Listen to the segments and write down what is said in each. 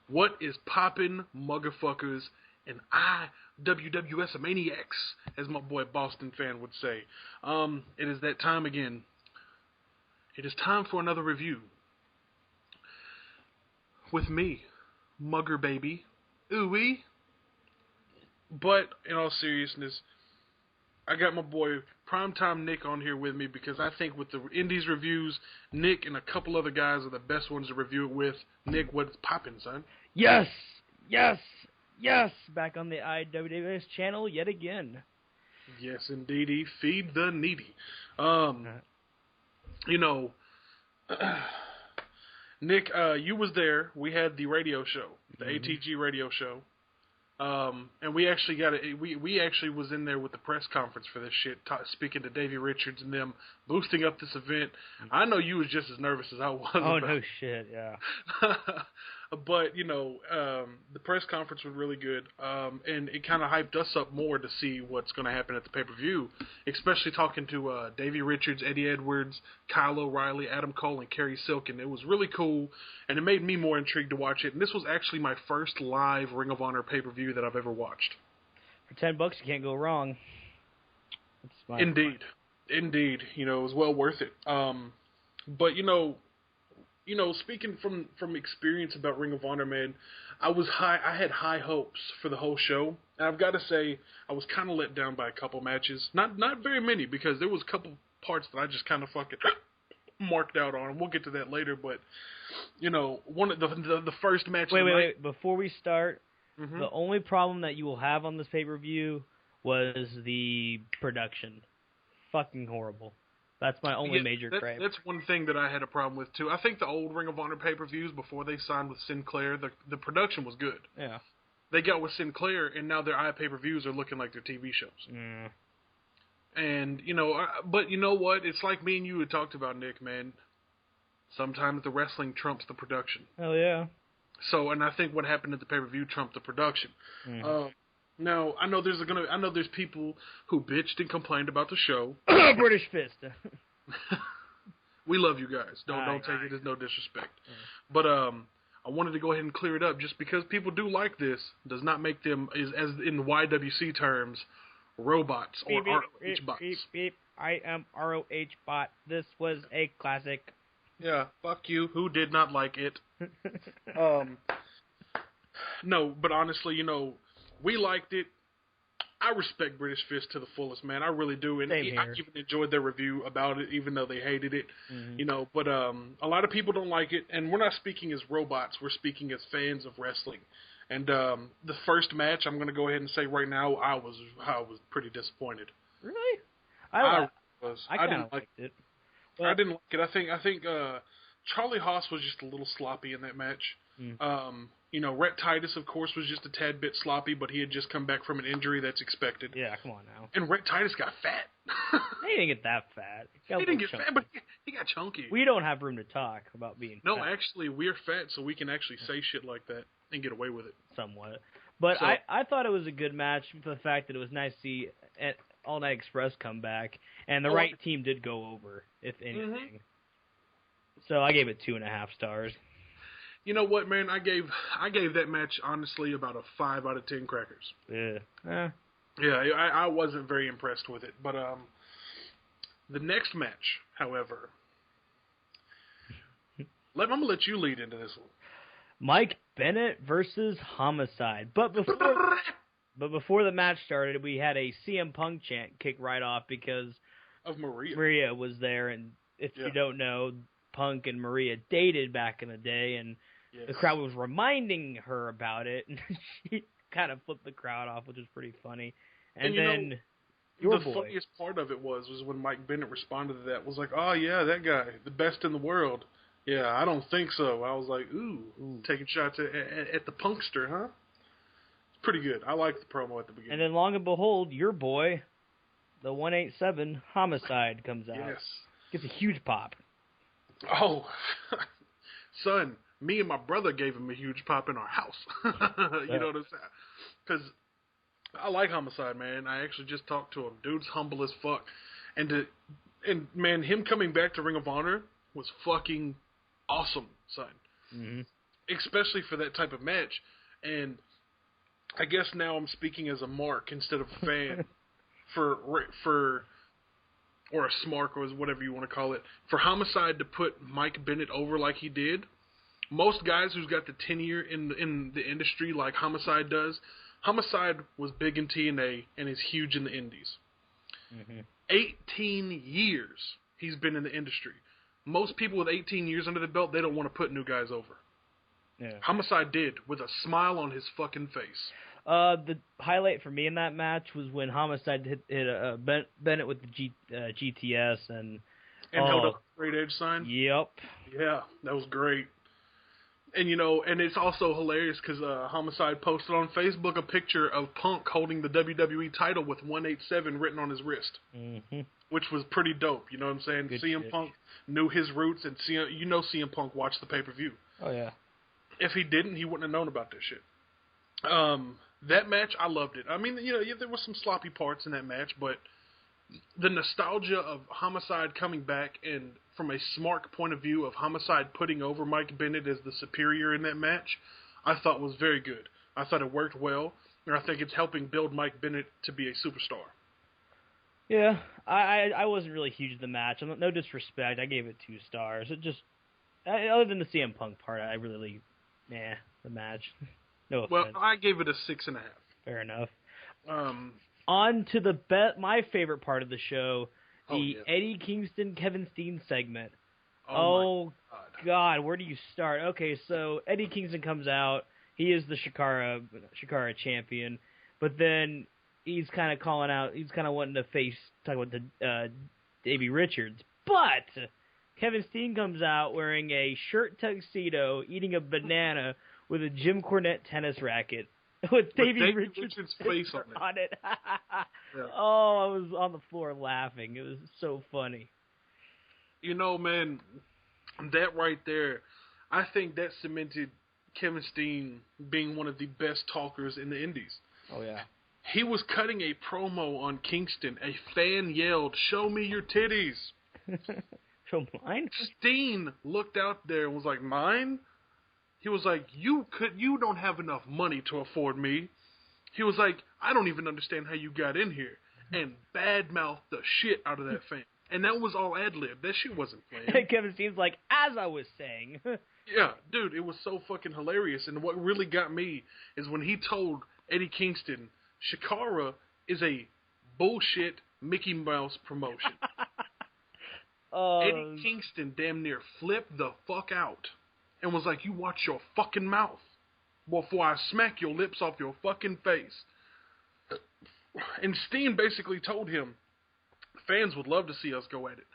What is poppin', motherfuckers, and IWWS maniacs, as my boy Boston fan would say. It is that time again. It is time for another review. With me, Mugger baby. Ooh-wee. But, in all seriousness, I got my boy Primetime09Nick on here with me because I think with the Indies reviews, Nick and a couple other guys are the best ones to review it with. Nick, what's poppin', son? Yes! Yes! Yes! Back on the IWWS channel yet again. Yes, indeedy. Feed the needy. Nick, you was there. We had the radio show, the ATG radio show. And we actually we actually was in there with the press conference for this shit, speaking to Davey Richards and them, boosting up this event. I know you was just as nervous as I was. Oh, no shit, yeah. But, the press conference was really good, and it kind of hyped us up more to see what's going to happen at the pay-per-view, especially talking to Davey Richards, Eddie Edwards, Kyle O'Reilly, Adam Cole, and Kerry Silkin. It was really cool, and it made me more intrigued to watch it. And this was actually my first live Ring of Honor pay-per-view that I've ever watched. For $10, you can't go wrong. Indeed. Indeed. It was well worth it. But, speaking from experience about Ring of Honor, man, I had high hopes for the whole show. And I've got to say, I was kind of let down by a couple matches. Not very many, because there was a couple parts that I just kind of fucking marked out on. We'll get to that later, but, one of the first match... Wait. Before we start, the only problem that you will have on this pay-per-view was the production. Fucking horrible. That's my only major gripe. That's one thing that I had a problem with, too. I think the old Ring of Honor pay-per-views, before they signed with Sinclair, the production was good. Yeah. They got with Sinclair, and now their iPay-per-views are looking like their TV shows. Mm. And, but you know what? It's like me and you had talked about, Nick, man. Sometimes the wrestling trumps the production. Hell yeah. So, and I think what happened at the pay-per-view trumped the production. Now, I know there's people who bitched and complained about the show. British Fist. We love you guys. Don't take it as no disrespect. But I wanted to go ahead and clear it up. Just because people do like this does not make them, as in YWC terms, robots or ROH bots. Beep, beep. I am ROH bot. This was a classic. Yeah, fuck you. Who did not like it? No, but honestly, we liked it. I respect British Fist to the fullest, man. I really do. And I even enjoyed their review about it, even though they hated it. But a lot of people don't like it. And we're not speaking as robots. We're speaking as fans of wrestling. And the first match, I'm going to go ahead and say right now, I was pretty disappointed. Really? I didn't like it. I didn't like it. I think Charlie Haas was just a little sloppy in that match. Rhett Titus, of course, was just a tad bit sloppy, but he had just come back from an injury that's expected. Yeah, come on now. And Rhett Titus got fat. He didn't get that fat. He didn't get fat, but he got chunky. We don't have room to talk about being fat. No, actually, we're fat, so we can actually say shit like that and get away with it. Somewhat. But I thought it was a good match for the fact that it was nice to see All Night Express come back, and the right team did go over, if anything. So I gave it 2.5 stars. You know what, man? I gave that match, honestly, about a 5 out of 10 crackers. Yeah. Yeah, I wasn't very impressed with it. But the next match, however, I'm going to let you lead into this one. Mike Bennett versus Homicide. But before the match started, we had a CM Punk chant kick right off because of Maria. Maria was there, and if you don't know, Punk and Maria dated back in the day, and the crowd was reminding her about it, and she kind of flipped the crowd off, which was pretty funny. And then the funniest part of it was when Mike Bennett responded to that, was like, oh yeah, that guy, the best in the world. Yeah, I don't think so. I was like, ooh. Taking shots at the Punkster, huh? It's pretty good. I liked the promo at the beginning. And then long and behold, your boy, the 187 Homicide, comes out. Yes. Gets a huge pop. Oh, son, me and my brother gave him a huge pop in our house. You know what I'm saying? Because I like Homicide, man. I actually just talked to him. Dude's humble as fuck. And man, him coming back to Ring of Honor was fucking awesome, son. especially for that type of match. And I guess now I'm speaking as a mark instead of a fan for or a smark or whatever you want to call it, for Homicide to put Mike Bennett over like he did. Most guys who's got the tenure in the industry like Homicide does, Homicide was big in TNA and is huge in the indies. 18 years he's been in the industry. Most people with 18 years under the belt, they don't want to put new guys over. Yeah. Homicide did, with a smile on his fucking face. The highlight for me in that match was when Homicide hit Bennett with the GTS and held up a straight edge sign. Yep. Yeah, that was great. And and it's also hilarious because Homicide posted on Facebook a picture of Punk holding the WWE title with 187 written on his wrist, which was pretty dope. You know what I'm saying? Good CM shit. Punk knew his roots, and CM Punk watched the pay-per-view. Oh yeah. If he didn't, he wouldn't have known about this shit. That match, I loved it. I mean, there were some sloppy parts in that match, but the nostalgia of Homicide coming back, and from a smart point of view of Homicide putting over Mike Bennett as the superior in that match, I thought was very good. I thought it worked well, and I think it's helping build Mike Bennett to be a superstar. Yeah, I wasn't really huge in the match. No disrespect, I gave it 2 stars. It just, other than the CM Punk part, I really, the match. No offense. Well, I gave it a 6.5. Fair enough. On to my favorite part of the show, Eddie Kingston, Kevin Steen segment. Oh God, where do you start? Okay, so Eddie Kingston comes out. He is the Shikara champion, but then he's kind of calling out. He's kind of wanting to talk about the Davey Richards, but Kevin Steen comes out wearing a shirt tuxedo, eating a banana with a Jim Cornette tennis racket. With Davey Richards' face on it. Yeah. Oh, I was on the floor laughing. It was so funny. Man, that right there, I think that cemented Kevin Steen being one of the best talkers in the indies. Oh, yeah. He was cutting a promo on Kingston. A fan yelled, "Show me your titties." Show mine? Steen looked out there and was like, "Mine?" He was like, you don't have enough money to afford me. He was like, "I don't even understand how you got in here." And badmouthed the shit out of that fan. And that was all ad-lib. That shit wasn't planned. Kevin Steen's like, as I was saying. Yeah, dude, it was so fucking hilarious. And what really got me is when he told Eddie Kingston, Shikara is a bullshit Mickey Mouse promotion. Eddie Kingston damn near flipped the fuck out. And was like, "You watch your fucking mouth before I smack your lips off your fucking face." And Steen basically told him, fans would love to see us go at it,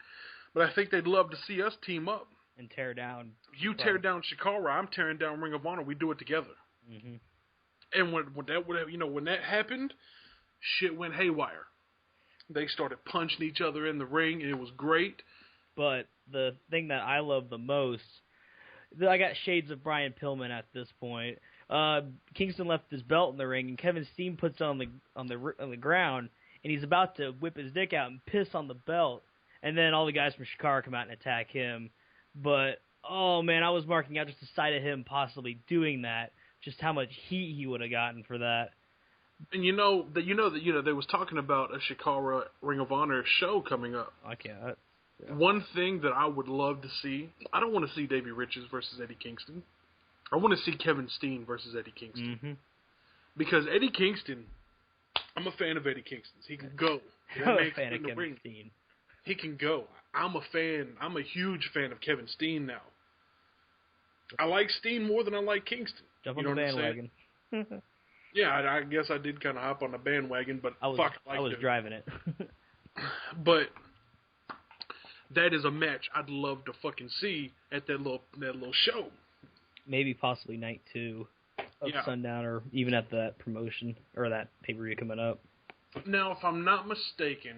but I think they'd love to see us team up. And tear down. You tear down Shikara, I'm tearing down Ring of Honor. We do it together. And when that happened, shit went haywire. They started punching each other in the ring, and it was great. But the thing that I love the most, I got shades of Brian Pillman at this point. Kingston left his belt in the ring, and Kevin Steen puts it on the ground, and he's about to whip his dick out and piss on the belt. And then all the guys from Shikara come out and attack him. But oh man, I was marking out just the sight of him possibly doing that, just how much heat he would have gotten for that. And they was talking about a Shikara Ring of Honor show coming up. I can't. Yeah. One thing that I would love to see, I don't want to see Davey Richards versus Eddie Kingston. I want to see Kevin Steen versus Eddie Kingston. Because Eddie Kingston, I'm a fan of Eddie Kingston's. He can go. I'm a fan of Kevin Steen. He can go. I'm a huge fan of Kevin Steen now. I like Steen more than I like Kingston. Jump on the bandwagon. Yeah, I guess I did kind of hop on the bandwagon, but I was driving it. But that is a match I'd love to fucking see at that little show. Maybe possibly night 2 of Sundown, or even at that promotion or that pay-per-view coming up. Now, if I'm not mistaken,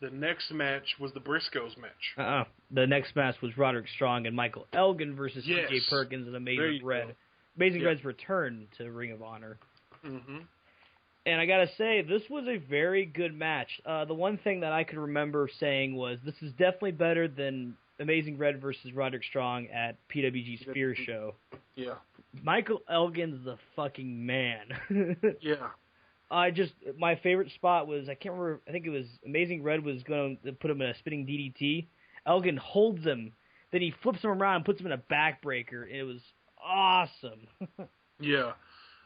the next match was the Briscoes match. The next match was Roderick Strong and Michael Elgin versus CJ Perkins and Amazing Red. Amazing Red's return to Ring of Honor. And I gotta say, this was a very good match. The one thing that I could remember saying was, this is definitely better than Amazing Red versus Roderick Strong at PWG's Fear show. Yeah. Michael Elgin's the fucking man. Yeah. My favorite spot was, I can't remember, I think it was Amazing Red was going to put him in a spinning DDT. Elgin holds him, then he flips him around and puts him in a backbreaker. It was awesome. Yeah.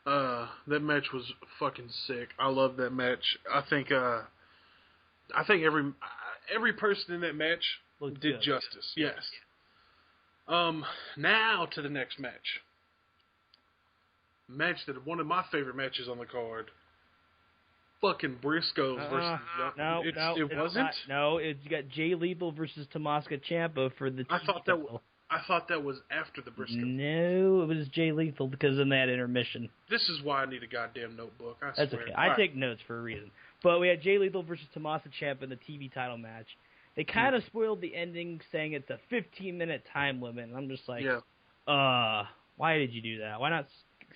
That match was fucking sick. I love that match. I think every person in that match did good. Justice. Yes. Now to the next match. Match that one of my favorite matches on the card. Fucking Briscoes versus No, it wasn't. It's got Jay Lethal versus Tommaso Ciampa for the. I thought that was after the Briscoes. No, it was Jay Lethal because in that intermission. This is why I need a goddamn notebook. I That's swear. Okay. I take notes for a reason. But we had Jay Lethal versus Tommaso Ciampa in the TV title match. They kind of spoiled the ending, saying it's a 15-minute time limit. And I'm just like, why did you do that? Why not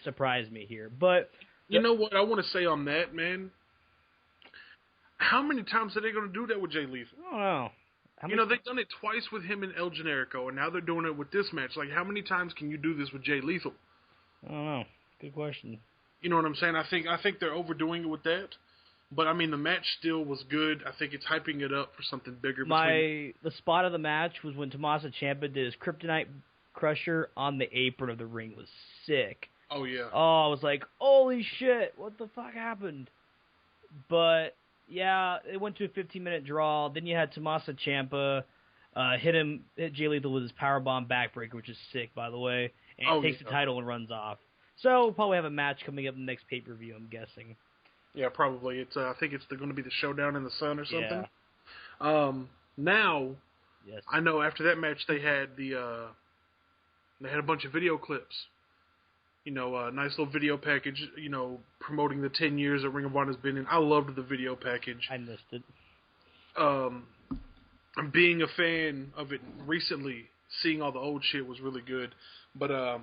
surprise me here? But you know what I want to say on that, man? How many times are they going to do that with Jay Lethal? I don't know. They've done it twice with him and El Generico, and now they're doing it with this match. Like, how many times can you do this with Jay Lethal? I don't know. Good question. You know what I'm saying? I think they're overdoing it with that. But, I mean, the match still was good. I think it's hyping it up for something bigger. The spot of the match was when Tommaso Ciampa did his Kryptonite Crusher on the apron of the ring. It was sick. Oh, yeah. Oh, I was like, holy shit, what the fuck happened? But, yeah, it went to a 15-minute draw. Then you had Tommaso Ciampa hit Jay Lethal with his powerbomb backbreaker, which is sick, by the way. And he takes the title and runs off. So we'll probably have a match coming up in the next pay-per-view, I'm guessing. Yeah, probably. It's I think it's going to be the Showdown in the Sun or something. Yeah. Now, yes. I know after that match they had a bunch of video clips. Nice little video package, promoting the 10 years that Ring of Honor's been in. I loved the video package. I missed it. Being a fan of it recently, seeing all the old shit was really good. But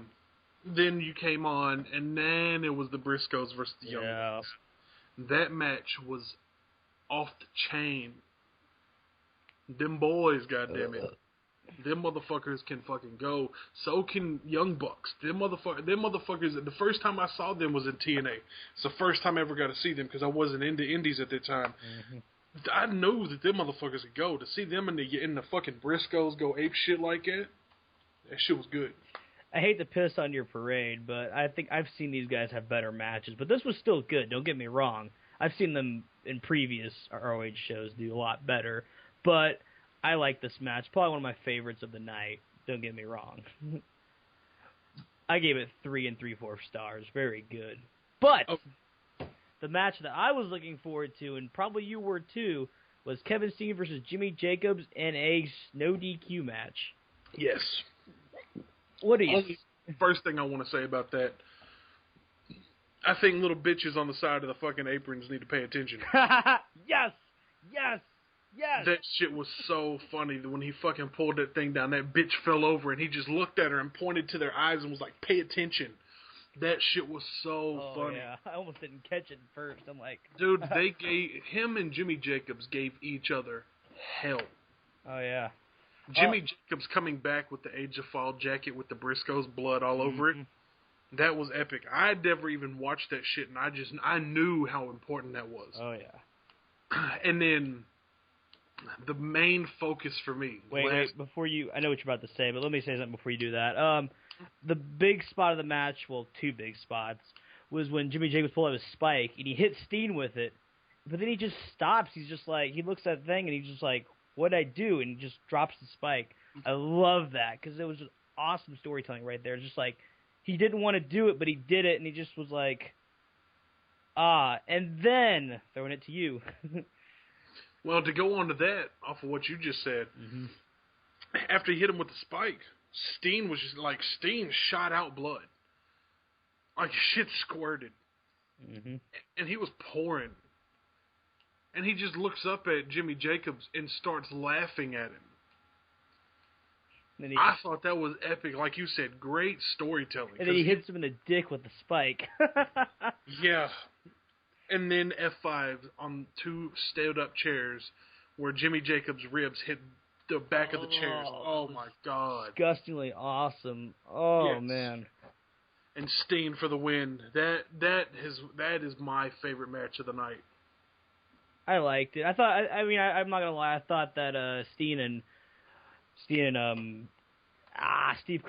then you came on, and then it was the Briscoes versus the Young Bucks. That match was off the chain. Them boys, goddammit. Them motherfuckers can fucking go. So can Young Bucks. Them motherfuckers, the first time I saw them was in TNA. It's the first time I ever got to see them because I wasn't into indies at that time. Mm-hmm. I knew that them motherfuckers could go. To see them in the fucking Briscoes go ape shit like that shit was good. I hate to piss on your parade, but I think I've seen these guys have better matches. But this was still good, don't get me wrong. I've seen them in previous ROH shows do a lot better. But I like this match. Probably one of my favorites of the night. Don't get me wrong. I gave it 3 3/4 stars. Very good. But the match that I was looking forward to, and probably you were too, was Kevin Steen versus Jimmy Jacobs in a no DQ match. Yes. What do you? First thing I want to say about that, I think little bitches on the side of the fucking aprons need to pay attention. Yes. That shit was so funny that when he fucking pulled that thing down, that bitch fell over and he just looked at her and pointed to their eyes and was like, "Pay attention." That shit was so funny. Yeah, I almost didn't catch it first. I'm like, dude, him and Jimmy Jacobs gave each other hell. Oh yeah. Jimmy Jacobs coming back with the Age of Fall jacket with the Briscoes blood all over it. That was epic. I'd never even watched that shit, and I knew how important that was. Oh yeah. And then the main focus for me. Wait, before you, I know what you're about to say, but let me say something before you do that. The big spot of the match, well, 2 big spots, was when Jimmy Jacobs pulled out his spike and he hit Steen with it, but then he just stops. He's just like, he looks at the thing and he's just like, "What'd I do?" and he just drops the spike. I love that because it was just awesome storytelling right there. Just like he didn't want to do it, but he did it, and he just was like, and then throwing it to you. Well, to go on to that, off of what you just said, after he hit him with the spike, Steen shot out blood. Like shit squirted. And he was pouring. And he just looks up at Jimmy Jacobs and starts laughing at him. I thought that was epic. Like you said, great storytelling. And then he hits him in the dick with the spike. Yeah. And then F5 on 2 stood-up chairs where Jimmy Jacobs' ribs hit the back of the chairs. Oh, my God. Disgustingly awesome. Oh, yes. Man. and Steen for the win. That is my favorite match of the night. I liked it. I'm not gonna lie. I thought that Steen and Steve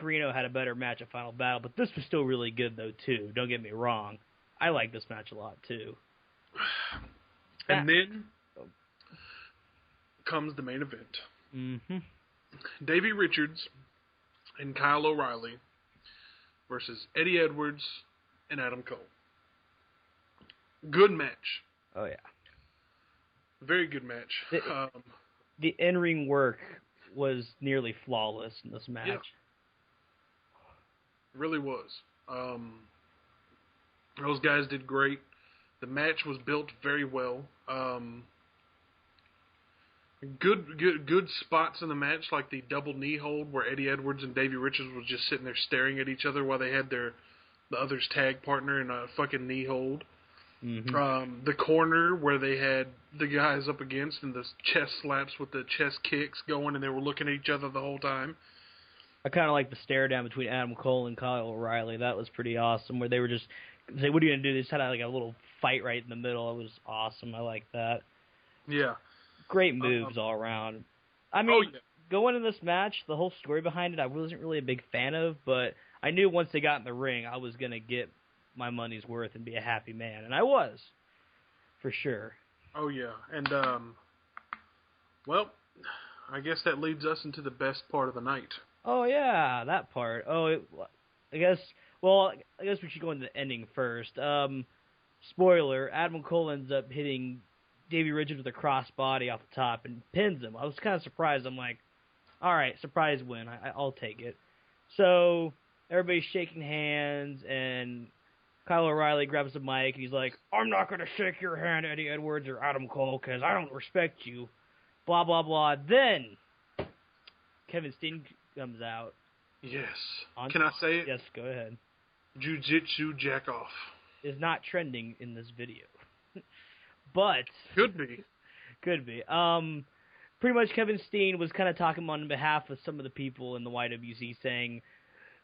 Corino had a better match at Final Battle, but this was still really good though too. Don't get me wrong. I like this match a lot too. And then comes the main event. Mm-hmm. Davey Richards and Kyle O'Reilly versus Eddie Edwards and Adam Cole. Good match. Oh yeah. Very good match. The in-ring work was nearly flawless in this match. Yeah. It really was. Those guys did great. The match was built very well. Good spots in the match, like the double knee hold where Eddie Edwards and Davey Richards was just sitting there staring at each other while they had the other's tag partner in a fucking knee hold. Mm-hmm. The corner where they had the guys up against and the chest slaps with the chest kicks going, and they were looking at each other the whole time. I kind of like the stare down between Adam Cole and Kyle O'Reilly. That was pretty awesome, where they were just say, "What are you gonna do?" They just had like a little fight right in the middle. It was awesome. I like that. Yeah. Great moves all around. I mean, going into this match, the whole story behind it, I wasn't really a big fan of, but I knew once they got in the ring, I was gonna get my money's worth and be a happy man, and I was, for sure. Oh yeah, and well, I guess that leads us into the best part of the night. Oh yeah, that part. I guess we should go into the ending first. Spoiler: Adam Cole ends up hitting Davey Richards with a crossbody off the top and pins him. I was kind of surprised. I'm like, all right, surprise win. I'll take it. So everybody's shaking hands, and Kyle O'Reilly grabs the mic, and he's like, I'm not going to shake your hand, Eddie Edwards or Adam Cole, because I don't respect you. Blah, blah, blah. Then Kevin Steen comes out. Yes. Can I say it? Yes, go ahead. Jiu-Jitsu jack-off. Is not trending in this video. But could be. Pretty much Kevin Steen was kind of talking on behalf of some of the people in the YWC, saying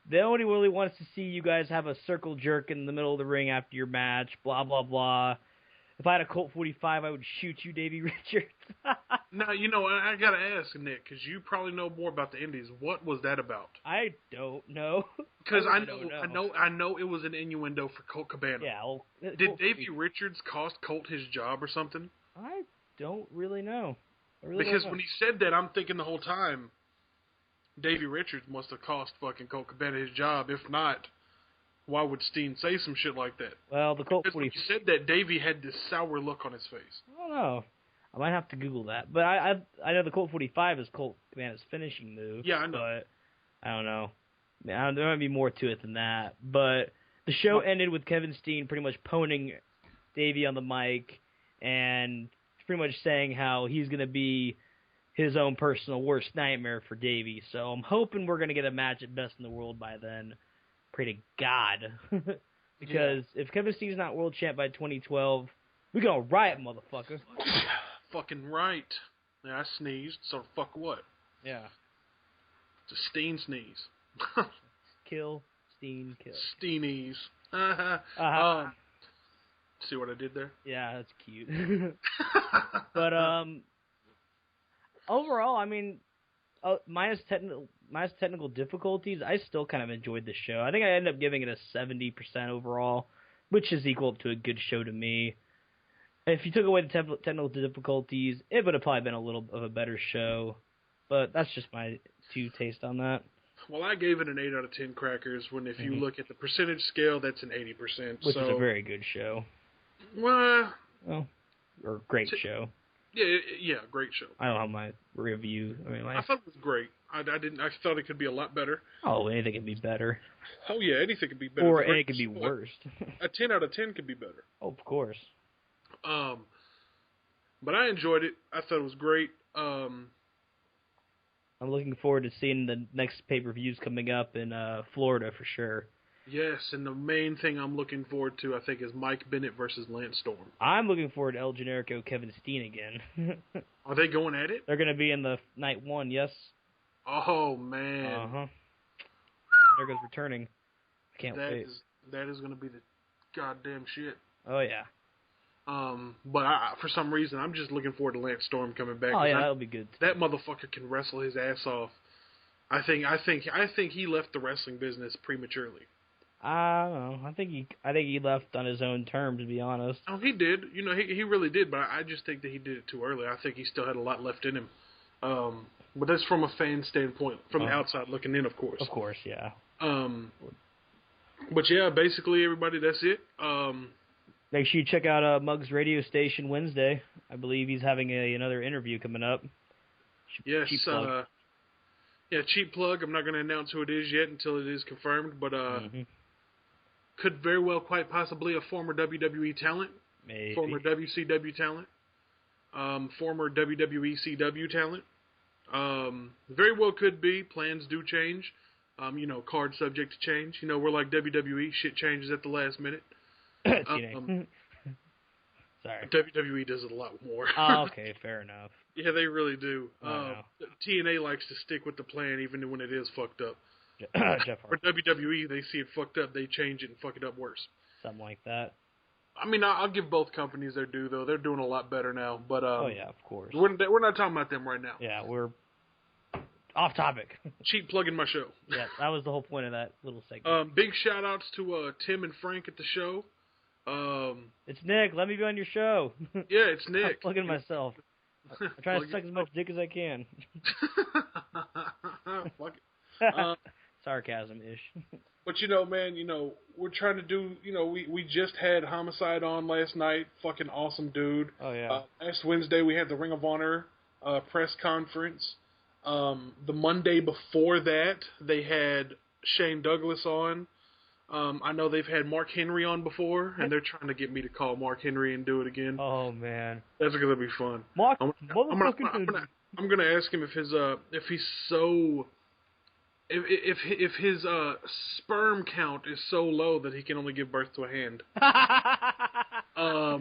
they only really wants to see you guys have a circle jerk in the middle of the ring after your match, blah, blah, blah. If I had a Colt 45, I would shoot you, Davey Richards. Now, I got to ask, Nick, because you probably know more about the Indies. What was that about? I don't know. Because I know it was an innuendo for Colt Cabana. Yeah. Well, did Davey Richards cost Colt his job or something? I don't really know. Because when he said that, I'm thinking the whole time, Davey Richards must have cost fucking Colt Cabana his job. If not, why would Steen say some shit like that? Well, the Colt 45... When he said that, Davey had this sour look on his face. I don't know. I might have to Google that. But I know the Colt 45 is Colt Cabana's finishing move. Yeah, I know. But I don't know. There might be more to it than that. But the show ended with Kevin Steen pretty much poning Davey on the mic and pretty much saying how he's going to be his own personal worst nightmare for Davey. So I'm hoping we're going to get a match at Best in the World by then. Pray to God. Because if Kevin Steen's not world champ by 2012, we're going to riot, motherfucker. Fucking right. Yeah, I sneezed, so fuck what? Yeah. It's a Steen sneeze. Kill, Steen, kill. Steenies. See what I did there? Yeah, that's cute. But overall, I mean, minus technical difficulties, I still kind of enjoyed the show. I think I ended up giving it a 70% overall, which is equal to a good show to me. If you took away the technical difficulties, it would have probably been a little of a better show. But that's just my taste on that. Well, I gave it an 8 out of 10 crackers, when if you look at the percentage scale, that's an 80%. Which is a very good show. Well, or great show. Yeah, great show. I don't have my review. I thought it was great. I thought it could be a lot better. Oh, anything could be better. Oh yeah, anything could be better. Or it could be worse. A 10 out of 10 could be better. Oh, of course. But I enjoyed it. I thought it was great. I'm looking forward to seeing the next pay-per-views coming up in Florida for sure. Yes, and the main thing I'm looking forward to, I think, is Mike Bennett versus Lance Storm. I'm looking forward to El Generico, Kevin Steen again. Are they going at it? They're going to be in the night one, yes. Oh, man. Uh-huh. Generico's returning. I can't wait. That is going to be the goddamn shit. Oh, yeah. But for some reason, I'm just looking forward to Lance Storm coming back. Oh, yeah, that'll be good. That motherfucker can wrestle his ass off. I think he left the wrestling business prematurely. I don't know. I think he left on his own terms, to be honest. Oh, he did. You know, he really did. But I just think that he did it too early. I think he still had a lot left in him. But that's from a fan standpoint, from the outside looking in, of course. Of course, yeah. But yeah, basically everybody, that's it. Make sure you check out Mugg's radio station Wednesday. I believe he's having another interview coming up. Yes. Yeah, cheap plug. I'm not going to announce who it is yet until it is confirmed, but could very well, quite possibly, a former WWE talent, maybe former WCW talent, former WWE CW talent. Very well could be. Plans do change. Card subject to change. We're like WWE. Shit changes at the last minute. Sorry. WWE does it a lot more. Oh, okay, fair enough. Yeah, they really do. TNA likes to stick with the plan even when it is fucked up. For WWE, they see it fucked up, they change it and fuck it up worse. Something like that. I mean, I'll give both companies their due, though. They're doing a lot better now. But oh, yeah, of course. We're not talking about them right now. Yeah, we're off topic. Cheap plugging my show. Yeah, that was the whole point of that little segment. Big shout-outs to Tim and Frank at the show. It's Nick. Let me be on your show. Yeah, it's Nick. I'm plugging myself. I'm trying to suck as much dick as I can. Fuck it. Sarcasm-ish. But, man, we're trying to do, we just had Homicide on last night. Fucking awesome dude. Oh, yeah. Last Wednesday we had the Ring of Honor press conference. The Monday before that, they had Shane Douglas on. I know they've had Mark Henry on before, and they're trying to get me to call Mark Henry and do it again. Oh, man. That's going to be fun. Mark, I'm going to ask him if his sperm count is so low that he can only give birth to a hand. I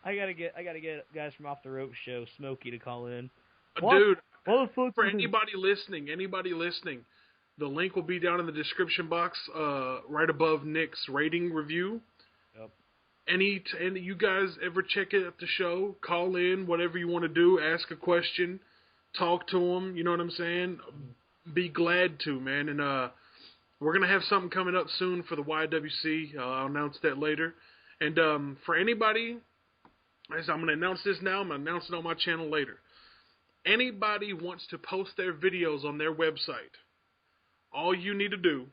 gotta get guys from Off the Rope show, Smokey, to call in. Dude, for anybody listening, the link will be down in the description box, right above Nick's rating review. Yep. And you guys ever check it at the show, call in, whatever you want to do, ask a question, talk to them, you know what I'm saying? Be glad to, man. And we're going to have something coming up soon for the YWC. I'll announce that later. And for anybody, I'm going to announce this now. I'm going to announce it on my channel later. Anybody wants to post their videos on their website, all you need to do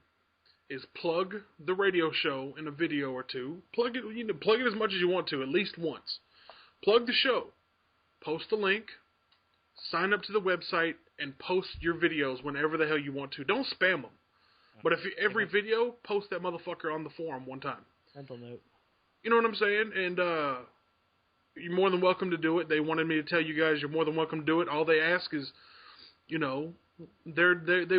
is plug the radio show in a video or two. Plug it as much as you want to, at least once. Plug the show. Post the link. Sign up to the website and post your videos whenever the hell you want to. Don't spam them. But every video, post that motherfucker on the forum one time. Mental note. You know what I'm saying? And you're more than welcome to do it. They wanted me to tell you guys you're more than welcome to do it. All they ask is, they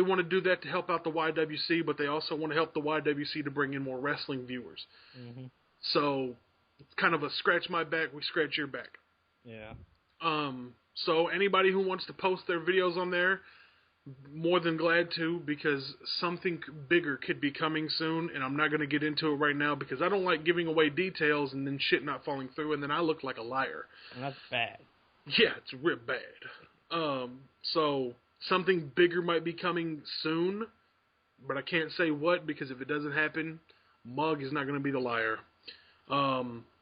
want to do that to help out the YWC, but they also want to help the YWC to bring in more wrestling viewers. Mm-hmm. So it's kind of a scratch my back, we scratch your back. Yeah. So anybody who wants to post their videos on there, more than glad to, because something bigger could be coming soon, and I'm not going to get into it right now because I don't like giving away details and then shit not falling through, and then I look like a liar. And that's bad. Yeah, it's real bad. So something bigger might be coming soon, but I can't say what, because if it doesn't happen, Mugg is not going to be the liar.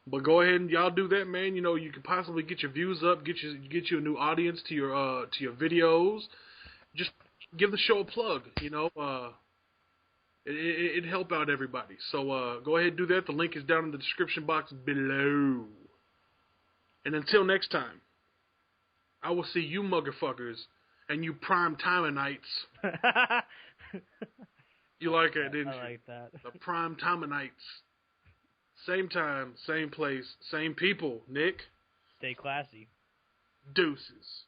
But go ahead and y'all do that, man. You could possibly get your views up, get you a new audience to your videos. Just give the show a plug, It'd help out everybody. So go ahead and do that. The link is down in the description box below. And until next time, I will see you motherfuckers and you Primetime09Nites. You like that, didn't you? I like that. The Primetime09Nites. Same time, same place, same people. Nick? Stay classy. Deuces.